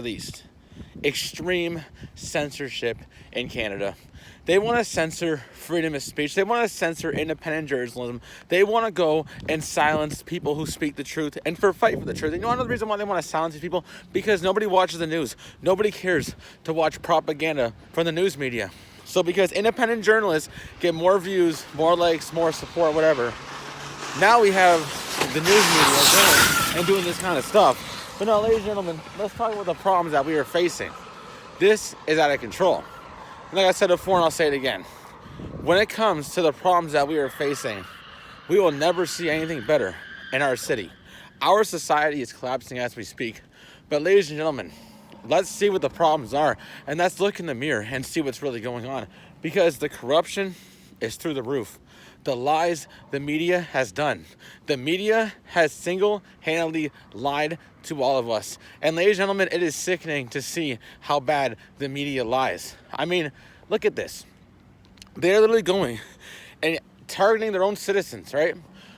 least, extreme censorship in Canada. They want to censor freedom of speech. They want to censor independent journalism. They want to go and silence people who speak the truth and fight for the truth. And you know another reason why they want to silence these people? Because nobody watches the news. Nobody cares to watch propaganda from the news media. So because independent journalists get more views, more likes, more support, whatever, now we have the news media going and doing this kind of stuff. But no, ladies and gentlemen, let's talk about the problems that we are facing. This is out of control. And like I said before, and I'll say it again, when it comes to the problems that we are facing, we will never see anything better in our city. Our society is collapsing as we speak. But ladies and gentlemen, let's see what the problems are, and let's look in the mirror and see what's really going on. Because the corruption is through the roof. The lies the media has done. The media has single-handedly lied to all of us. And ladies and gentlemen, it is sickening to see how bad the media lies. I mean, look at this. They're literally going and targeting their own citizens, right?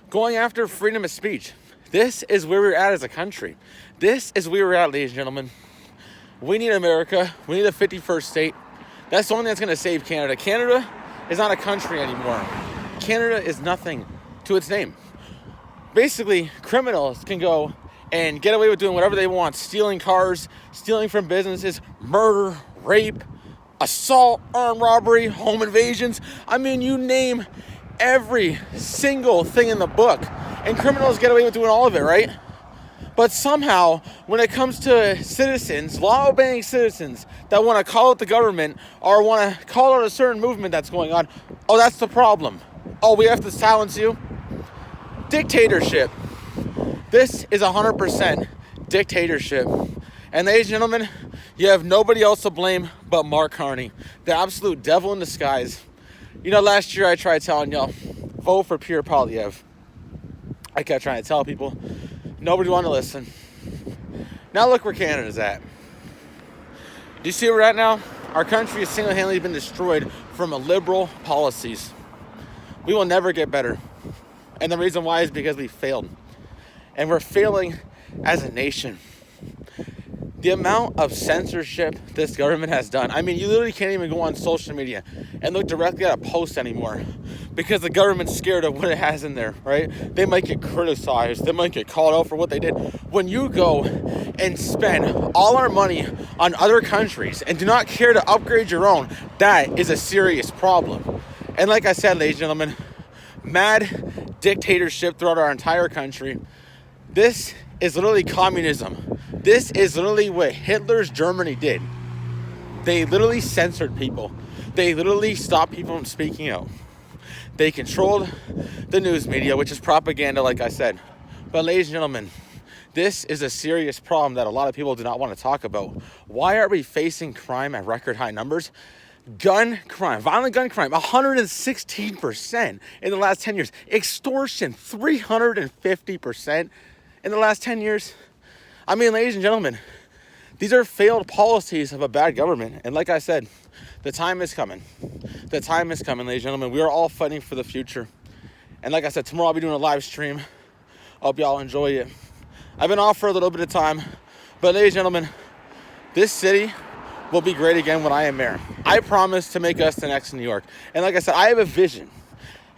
Going after freedom of speech. This is where we're at as a country. This is where we're at, ladies and gentlemen. We need America. We need a 51st state. That's the only thing that's going to save Canada. Canada is not a country anymore. Canada is nothing to its name. Basically, criminals can go and get away with doing whatever they want. Stealing cars, stealing from businesses, murder, rape, assault, armed robbery, home invasions. I mean, you name every single thing in the book. And criminals get away with doing all of it, right? But somehow, when it comes to citizens, law-obeying citizens that want to call out the government or want to call out a certain movement that's going on, oh, that's the problem. Oh, we have to silence you? Dictatorship. This is 100% dictatorship. And ladies and gentlemen, you have nobody else to blame but Mark Carney, the absolute devil in disguise. You know, last year I tried telling y'all, vote for Pierre Poilievre. I kept trying to tell people. Nobody wanted to listen. Now look where Canada's at. Do you see where we're at now? Our country has single-handedly been destroyed from liberal policies. We will never get better. And the reason why is because we failed. And we're failing as a nation. The amount of censorship this government has done. I mean, you literally can't even go on social media and look directly at a post anymore because the government's scared of what it has in there, right? They might get criticized. They might get called out for what they did. When you go and spend all our money on other countries and do not care to upgrade your own, that is a serious problem. And like I said, ladies and gentlemen, mad dictatorship throughout our entire country. This is literally communism. This is literally what Hitler's Germany did. They literally censored people. They literally stopped people from speaking out. They controlled the news media, which is propaganda, like I said. But ladies and gentlemen, this is a serious problem that a lot of people do not want to talk about. Why are we facing crime at record high numbers? Gun crime, violent gun crime, 116% in the last 10 years. Extortion, 350% in the last 10 years. I mean, ladies and gentlemen, these are failed policies of a bad government. And like I said, the time is coming. The time is coming, ladies and gentlemen. We are all fighting for the future. And like I said, tomorrow I'll be doing a live stream. Hope y'all enjoy it. I've been off for a little bit of time. But ladies and gentlemen, this city will be great again when I am mayor. I promise to make us the next New York. And like I said, I have a vision.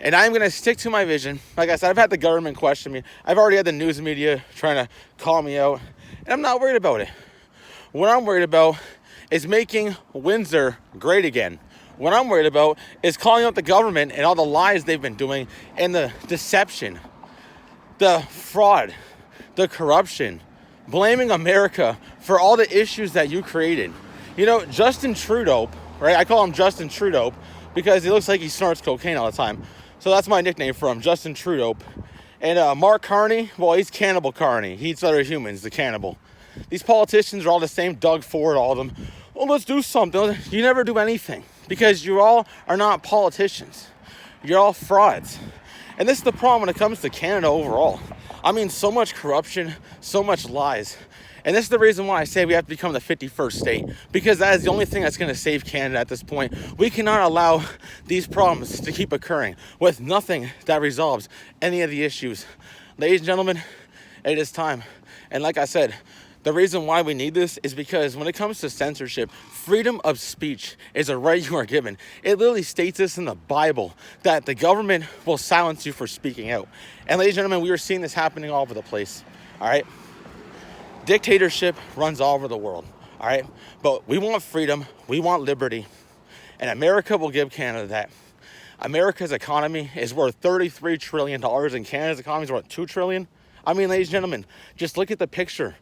And I'm going to stick to my vision. Like I said, I've had the government question me. I've already had the news media trying to call me out. And I'm not worried about it. What I'm worried about is making Windsor great again. What I'm worried about is calling out the government and all the lies they've been doing and the deception, the fraud, the corruption, blaming America for all the issues that you created. You know, Justin Trudeau, right? I call him Justin Trudeau because he looks like he snorts cocaine all the time. So that's my nickname for him, Justin Trudeau. And Mark Carney, well, he's Cannibal Carney. He eats other humans, the cannibal. These politicians are all the same. Doug Ford, all of them. Well, let's do something. You never do anything because you all are not politicians. You're all frauds. And this is the problem when it comes to Canada overall. I mean, so much corruption, so much lies. And this is the reason why I say we have to become the 51st state, because that is the only thing that's going to save Canada at this point. We cannot allow these problems to keep occurring with nothing that resolves any of the issues. Ladies and gentlemen, it is time. And like I said, The reason why we need this is because when it comes to censorship, freedom of speech is a right you are given. It literally states this in the Bible, that the government will silence you for speaking out. And ladies and gentlemen, we are seeing this happening all over the place, all right? Dictatorship runs all over the world, all right? But we want freedom, we want liberty, and America will give Canada that. America's economy is worth $33 trillion, and Canada's economy is worth $2 trillion. I mean, ladies and gentlemen, just look at the picture.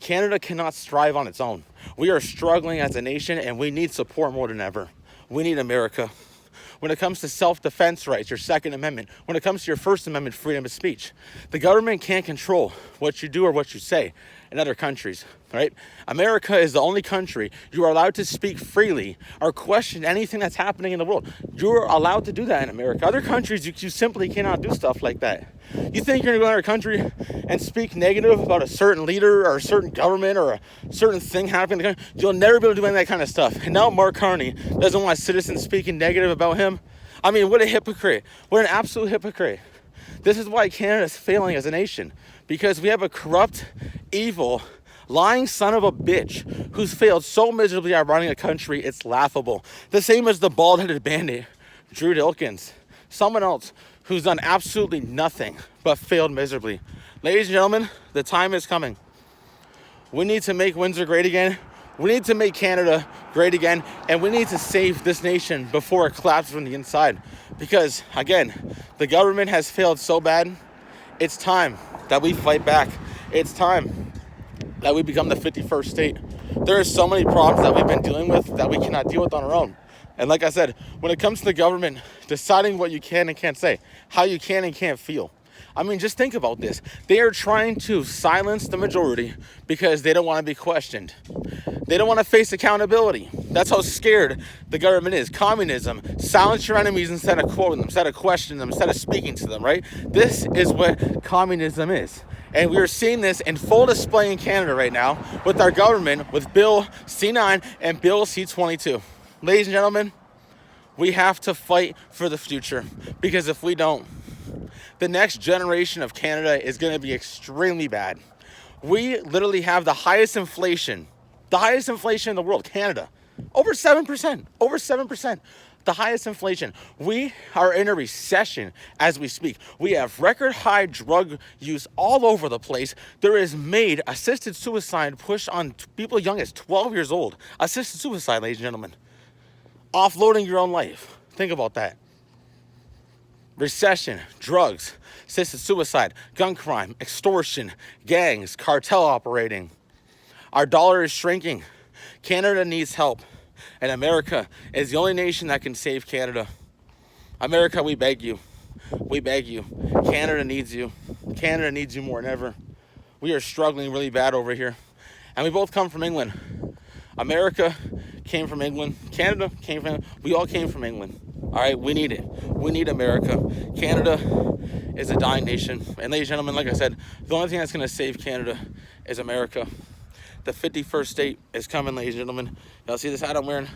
Canada cannot strive on its own. We are struggling as a nation, and we need support more than ever. We need America. When it comes to self-defense rights, your Second Amendment, when it comes to your First Amendment, freedom of speech, the government can't control what you do or what you say in other countries, right? America is the only country you are allowed to speak freely or question anything that's happening in the world. You're allowed to do that in America. Other countries, you simply cannot do stuff like that. You think you're going to go to another country and speak negative about a certain leader or a certain government or a certain thing happening in the country? You'll never be able to do any of that kind of stuff. And now Mark Carney doesn't want citizens speaking negative about him. I mean, what a hypocrite. What an absolute hypocrite. This is why Canada is failing as a nation. Because we have a corrupt, evil, lying son of a bitch who's failed so miserably at running a country, it's laughable. The same as the bald-headed bandit, Drew Dilkins. Someone else who's done absolutely nothing but failed miserably. Ladies and gentlemen, the time is coming. We need to make Windsor great again. We need to make Canada great again. And we need to save this nation before it collapses from the inside. Because, again, the government has failed so bad. It's time that we fight back. It's time that we become the 51st state. There are so many problems that we've been dealing with that we cannot deal with on our own. And like I said, when it comes to the government deciding what you can and can't say, how you can and can't feel, I mean, just think about this. They are trying to silence the majority because they don't want to be questioned. They don't want to face accountability. That's how scared the government is. Communism, silence your enemies instead of quoting them, instead of questioning them, instead of speaking to them, right? This is what communism is. And we are seeing this in full display in Canada right now with our government, with Bill C9 and Bill C22. Ladies and gentlemen, we have to fight for the future, because if we don't, the next generation of Canada is going to be extremely bad. We literally have the highest inflation in the world, Canada. Over 7%, the highest inflation. We are in a recession as we speak. We have record high drug use all over the place. There is assisted suicide push on people young as 12 years old. Assisted suicide, ladies and gentlemen. Offloading your own life. Think about that. Recession, drugs, assisted suicide, gun crime, extortion, gangs, cartel operating. Our dollar is shrinking. Canada needs help. And America is the only nation that can save Canada. America, we beg you. We beg you. Canada needs you. Canada needs you more than ever. We are struggling really bad over here. And we both come from England. America came from England. Canada came from England. We all came from England. All right, we need it. We need America. Canada is a dying nation. And ladies and gentlemen, like I said, the only thing that's going to save Canada is America. The 51st state is coming, ladies and gentlemen. Y'all see this hat I'm wearing?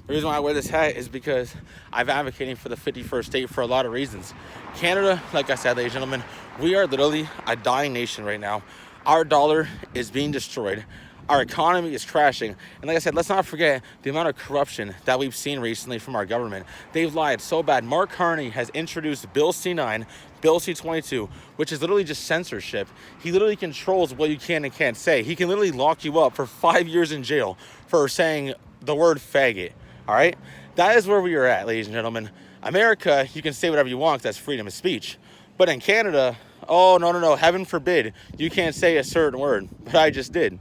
The reason why I wear this hat is because I'm advocating for the 51st state for a lot of reasons. Canada, like I said, ladies and gentlemen, we are literally a dying nation right now. Our dollar is being destroyed. Our economy is crashing. And like I said, let's not forget the amount of corruption that we've seen recently from our government. They've lied so bad. Mark Carney has introduced Bill C9, Bill C22, which is literally just censorship. He literally controls what you can and can't say. He can literally lock you up for 5 years in jail for saying the word faggot, all right? That is where we are at, ladies and gentlemen. America, you can say whatever you want, that's freedom of speech. But in Canada, oh, no, heaven forbid, you can't say a certain word, but I just did.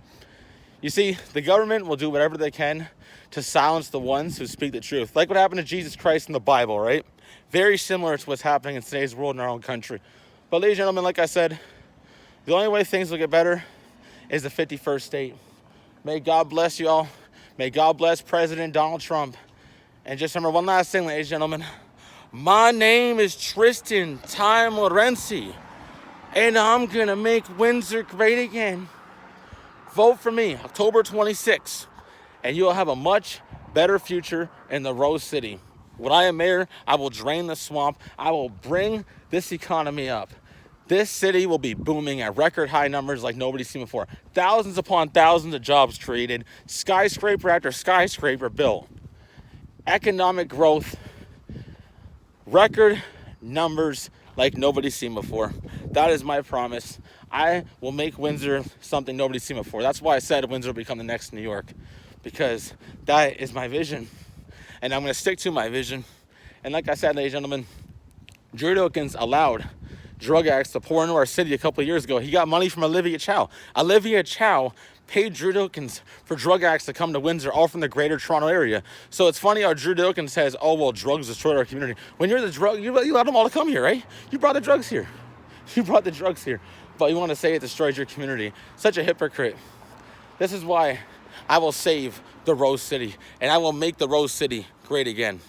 You see, the government will do whatever they can to silence the ones who speak the truth. Like what happened to Jesus Christ in the Bible, right? Very similar to what's happening in today's world in our own country. But ladies and gentlemen, like I said, the only way things will get better is the 51st state. May God bless you all. May God bless President Donald Trump. And just remember one last thing, ladies and gentlemen. My name is Tristan Ty Morency, and I'm going to make Windsor great again. Vote for me, October 26th, and you'll have a much better future in the Rose City. When I am mayor, I will drain the swamp. I will bring this economy up. This city will be booming at record high numbers like nobody's seen before. Thousands upon thousands of jobs created, skyscraper after skyscraper built. Economic growth, record numbers like nobody's seen before. That is my promise. I will make Windsor something nobody's seen before. That's why I said Windsor will become the next New York, because that is my vision. And I'm going to stick to my vision. And like I said, ladies and gentlemen, Drew Dawkins allowed drug addicts to pour into our city a couple of years ago. He got money from Olivia Chow. Olivia Chow paid Drew Dawkins for drug addicts to come to Windsor, all from the greater Toronto area. So it's funny how Drew Dawkins says, oh, well, drugs destroyed our community. When you're the drug, you allowed them all to come here, right? You brought the drugs here. You brought the drugs here. But you want to say it destroys your community. Such a hypocrite. This is why I will save the Rose City, and I will make the Rose City great again.